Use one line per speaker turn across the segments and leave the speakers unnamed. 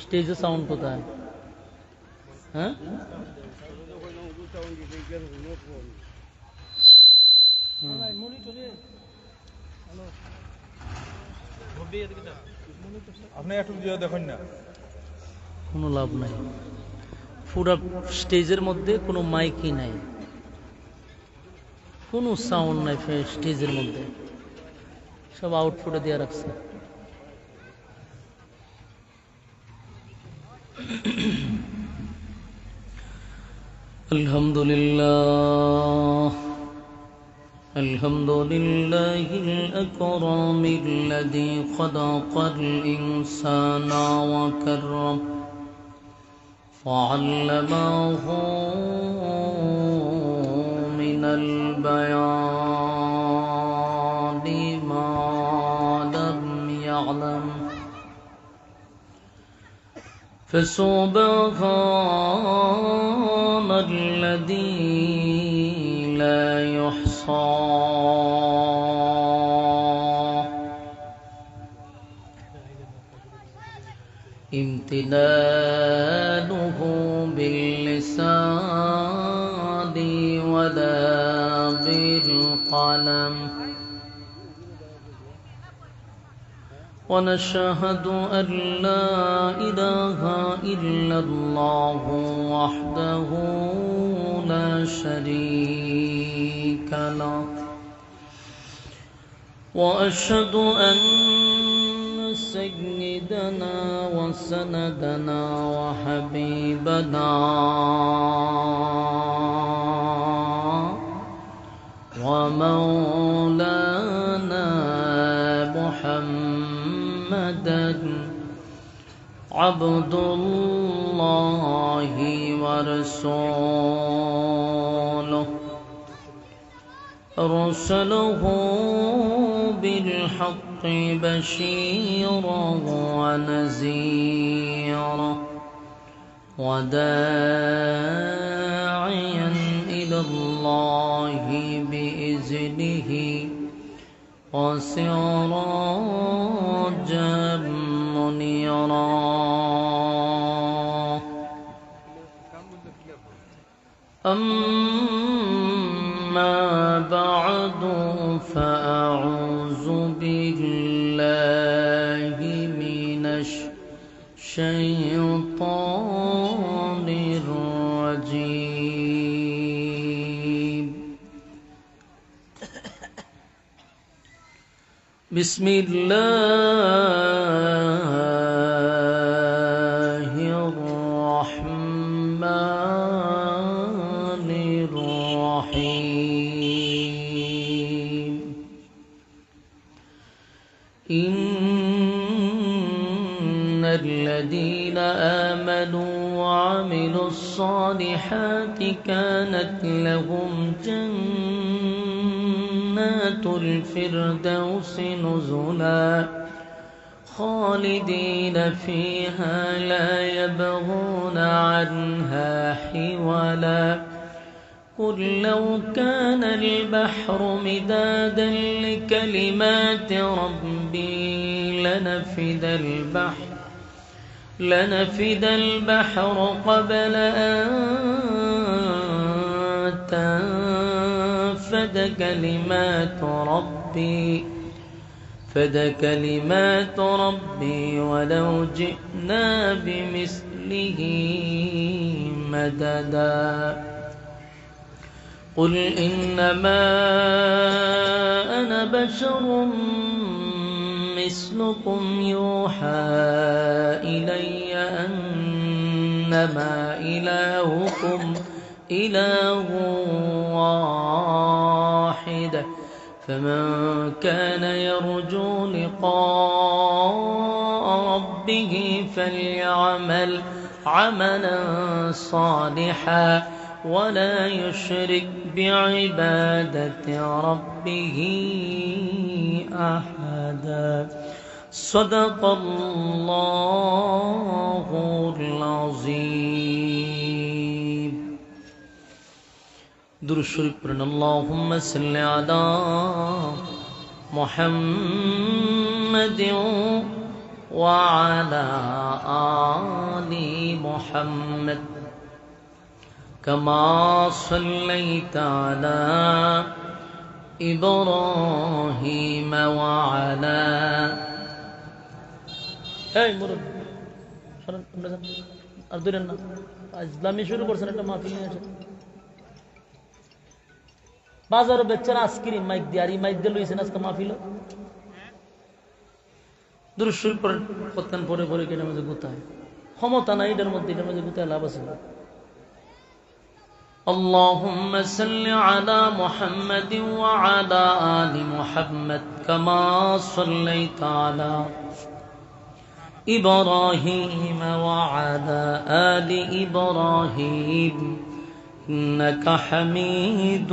স্টেজে সাউন্ড কোথায়? হ্যাঁ,
আপনি একটু দিয়ে দেখুন না,
কোনো লাভ নাই। পুরা স্টেজের মধ্যে কোনো মাইকই নাই, কোনো সাউন্ড নাই স্টেজের মধ্যে, সব আউটপুটে দিয়ে রাখছে। আলহামদুলিল্লাহ আলহামদুলিল্লাহিল আকরামিল্লাযী খালাকাল ইনসানা ওয়া কাররাম ফাআল্লামাহু মিনাল বায়ানি মা লাম ইয়া'লাম فسبحان الذي لا يحصى امتنانه باللسان ولا بالقلم ونشهد أن لا إله إلا الله وحده لا شريك له وأشهد أن سيدنا وسندنا وحبيبنا ومولانا محمدا عبد الله ورسوله أرسله بالحق بشيرا ونذيرا وداعيا إلى الله بإذنه وسراجا منيرا أما بعد فأعوذ بالله من الشيطان الرجيم بسم الله الرحمن الرحيم إن الذين آمنوا وعملوا الصالحات كانت لهم جنات الفردوس نزلا خالدين فيها لا يبغون عنها حولا قل لو كان البحر مدادا لكلمات ربي لنفد البحر قبل أن تنفد كلمات ربي ولو جئنا بمثله مددا قل إنما أنا بشر مثلكم يوحى إلي أنما إلهكم إله واحد فمن كان يرجو لقاء ربه فليعمل عملا صالحا ولا يشرك بعبادة ربه أحدا صدق الله العظيم درود شریف پڑھنا اللهم صل على محمد وعلى آل محمد كما صليت على إبراهيم وعلى আর ধরেন না ইসলামী শুরু করছেন একটা মাহফিল নিয়ে আসেন বাজারে বেচারা আজকেরই মাইক দিয়ে আর এই মাইক দিয়ে লইছেন আজকে মাহফিল দুরূদ শরীফ পড়তেন পরে পরে কেটে মাঝে গুতায় ক্ষমতা নাই এটার মধ্যে গুতায় লাভ আছে اللهم صل على محمد وعلى آل محمد كما صليت على إبراهيم وعلى آل إبراهيم إنك حميد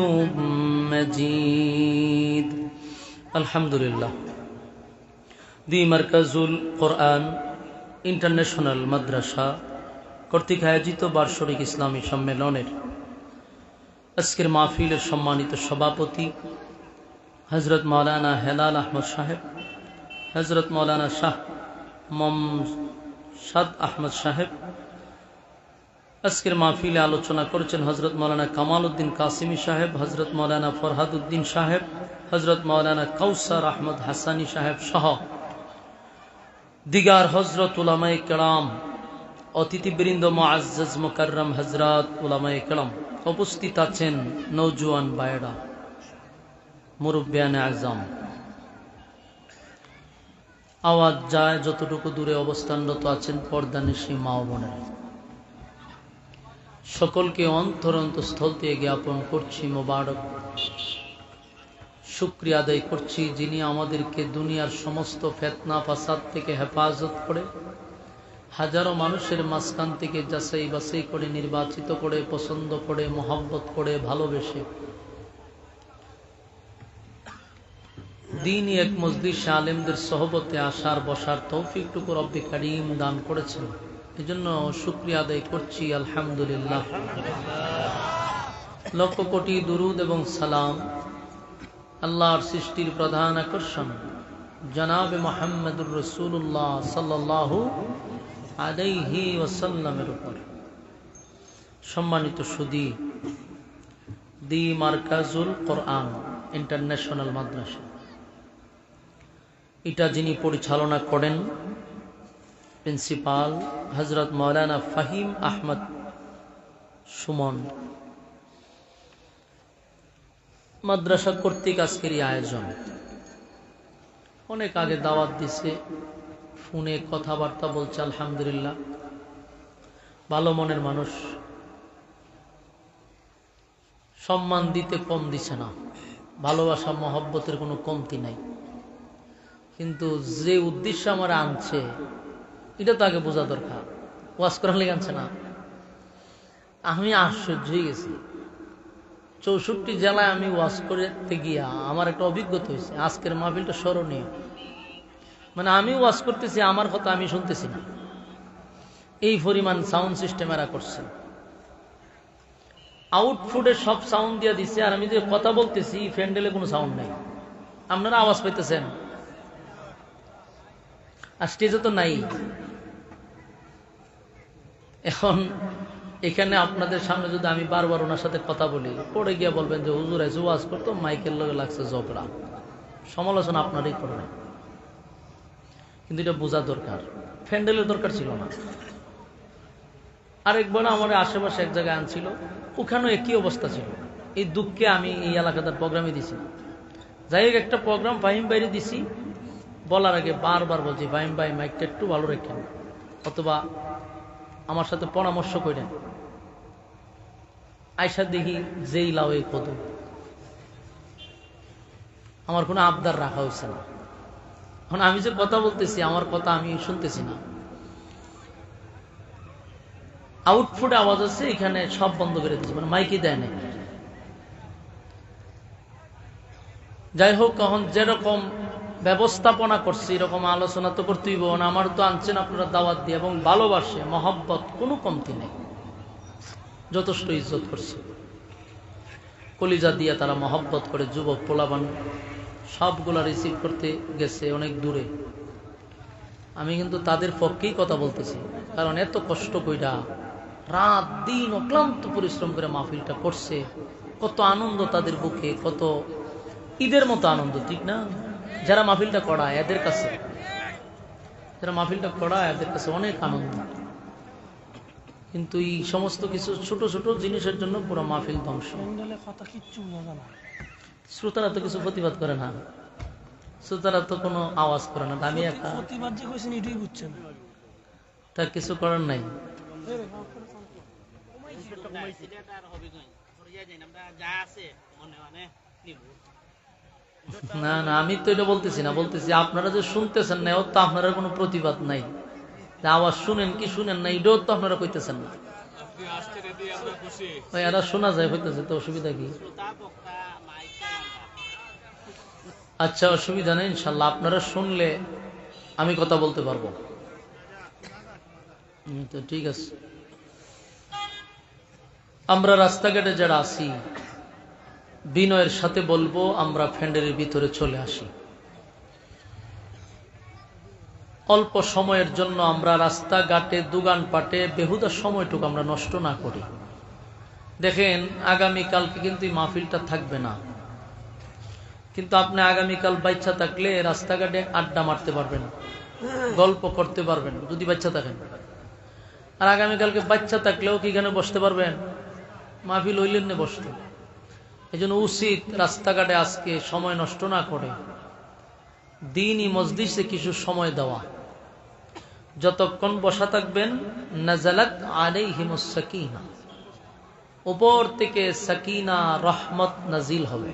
مجيد الحمد لله দি মার্কাজুল কোরআন ইন্টারন্যাশনাল মাদ্রাসা কর্তৃক আয়োজিত বার্ষিক ইসলামী সম্মেলনের আজকের মাহফিলের সম্মানিত সভাপতি হযরত মাওলানা হেলাল আহমদ সাহেব, হযরত মাওলানা শাহ মোহাম্মদ আহমদ সাহেব। আজকের মাহফিলে আলোচনা করেছেন হযরত মাওলানা কামাল উদ্দিন কাসিমি সাহেব, হযরত মাওলানা ফরহাদ উদ্দিন সাহেব, হযরত মাওলানা কাউসার আহমদ হাসানি সাহেব সহ দিগার হযরত উলামায়ে কেরাম, অতিথিবৃন্দ, মুআজ্জাজ মুকাররম হযরত উলামায়ে কেরাম উপস্থিত আছেন, নওজোয়ান ভাইয়েরা, মুরব্বিয়ানে আযম। আওয়াজ যায় যতটুকু দূরে অবস্থানরত আছেন পর্দানিশী মা ও বোনেরা, সকলকে অন্তরস্থল থেকে জ্ঞাপন করছি মোবারক, শুকরিয়া আদায় করছি যিনি আমাদেরকে দুনিয়ার সমস্ত ফিতনা ফাসাদ থেকে হেফাজত করে হাজারো মানুষের মাঝখান থেকে যাচাই বাছাই করে নির্বাচিত করে পছন্দ করে মহব্বত করে ভালোবেসে দ্বীনি এক মজলিসে আলেমদের সহবতে আসার বসার তৌফিকটুকু রব্বে কারীম দান করেছেন, এজন্য শুকরিয়া আদায় করছি আলহামদুলিল্লাহ। লক্ষ কোটি দুরুদ এবং সালাম আল্লাহর সৃষ্টির প্রধান আকর্ষণ জনাবে মুহাম্মদুর রাসূলুল্লাহ সাল্লাল্লাহু আলাইহি ওয়াসাল্লামের উপর। সম্মানিত সুধী, দি মার্কাজুল কোরআন ইন্টারন্যাশনাল মাদ্রাসা, এটা যিনি পরিচালনা করেন প্রিন্সিপাল হযরত মাওলানা ফাহিম আহমদ সুমন, মাদ্রাসা কর্তৃক আজকের আয়োজন। অনেক আগে দাওয়াত দিছে, ফোনে কথাবার্তা বলছে, আলহামদুলিল্লাহ, ভালো মনের মানুষ, সম্মান দিতে কম দিছে না, ভালোবাসা মহব্বতের কোনো কমতি নাই, কিন্তু যে উদ্দেশ্য আমার আনছে এটা তো আগে বোঝা দরকার। ওয়াজ করার লেগে আনছে না। আমি আশ্চর্য হয়ে গেছি, 64 জেলায় আমি ওয়াজ করতে গিয়া আমার একটা অভিজ্ঞতা হয়েছে। আজকের মাহফিলটা স্মরণীয়, মানে আমি ওয়াজ করতেছি, আমার কথা আমি শুনতেছি না, এই পরিমাণ সাউন্ড সিস্টেম এরা করছে। আউটফুটে সব সাউন্ড দিয়ে দিচ্ছে, আর আমি যে কথা বলতেছি ফ্যান্ডেলে কোনো সাউন্ড নাই। আপনারা আওয়াজ পাইতেছেন? আর স্টেজে তো নাই। এখন এখানে আপনাদের সামনে যদি আমি বারবার ওনার সাথে কথা বলি, পড়ে গিয়ে বলবেন যে হুজুর এসে ওয়াজ করতো, মাইকের লগে লাগছে ঝগড়া, সমালোচনা আপনারই করবেন। কিন্তু এটা বোঝা দরকার, ফ্যান্ডেলের দরকার ছিল না। আরেকবার আমার আশেপাশে এক জায়গায় আনছিল, ওখানেও একই অবস্থা ছিল। এই দুঃখে আমি এই এলাকাটার প্রোগ্রামে দিছি। যাই হোক, একটা প্রোগ্রাম ফাহিম বাইরে দিছি, বলার আগে বারবার বলছি ফাহিম ভাই মাইকটা একটু ভালো রাখেন, অথবা আমার সাথে পরামর্শ করেন। আয়সা দেখি যেই লাউ এই কদম, আমার কোনো আবদার রাখা হয়েছে না। এখন আমি যে কথা বলতেছি, আমার কথা আমি শুনতেছি না, আউটফুটে আওয়াজ আছে, এখানে সব বন্ধ করে দিচ্ছে, মানে মাইকই দেয় না। যাই হোক, এখন যেরকম ব্যবস্থাপনা করছি এরকম আলোচনা তো করতেই হবে। আমার তো আনছেন আপনারা দাওয়াত দিয়ে, এবং ভালোবাসে মহব্বত কোনো কমতি নেই, যথেষ্ট ইজ্জত করছে, কলিজা দিয়ে তারা মহব্বত করে। যুবক পোলাবান সবগুলা রিসিভ করতে গেছে অনেক দূরে, আমি কিন্তু তাদের পক্ষেই কথা বলতেছি, কারণ এত কষ্ট কইরা রাত দিন অক্লান্ত পরিশ্রম করে মাহফিলটা করছে, কত আনন্দ তাদের বুকে, কত ঈদের মতো আনন্দ, ঠিক না? যারা মাহফিলটা করায় এদের কাছে, এদের কাছে অনেক আনন্দ। কিন্তু এই সমস্ত কিছু ছোট ছোট জিনিসের জন্য পুরো মাহফিল ধ্বংস। শ্রোতারা তো কিছু প্রতিবাদ করে না, শ্রোতারা তো কোনো আওয়াজ করে না। আমি একা তার কিছু করার নাই। না না, আমি তো এটা বলতেছি না, বলতেছি আপনারা যে শুনতেছেন না, ওর তো আপনারা কোনো প্রতিবাদ নাই। আওয়াজ শুনেন কি শুনেন না, এটাও তো আপনারা কইতেছেন না। এরা শোনা যায় হইতেছে, তো অসুবিধা কি? আচ্ছা, অসুবিধা নেই, ইনশাল্লাহ আপনারা শুনলে আমি কথা বলতে পারবো। তো ঠিক আছে। আমরা রাস্তাঘাটে যারা আছি, বিনয়ের সাথে বলবো আমরা ফ্যান্ডেলের ভিতরে চলে আসি। অল্প সময়ের জন্য আমরা রাস্তাঘাটে দোকানপাটে বেহুদা সময়টুকু আমরা নষ্ট না করি। দেখেন, আগামীকালকে কিন্তু এই মাহফিলটা থাকবে না, কিন্তু আপনি আগামীকাল বাচ্চা থাকলে রাস্তাঘাটে আড্ডা মারতে পারবেন, গল্প করতে পারবেন যদি বাচ্চা থাকেন। আর আগামীকালকে বাচ্চা থাকলেও কি এখানে বসতে পারবেন? মাহফিল হইলেন না বসতে। এই জন্য উচিত রাস্তাঘাটে আজকে সময় নষ্ট না করে দ্বীনি মজলিসে কিছু সময় দেওয়া। যতক্ষণ বসা থাকবেন, নাজালাত আলাইহিমুস সাকিনা, উপর থেকে সাকিনা রহমত নাজিল হবে।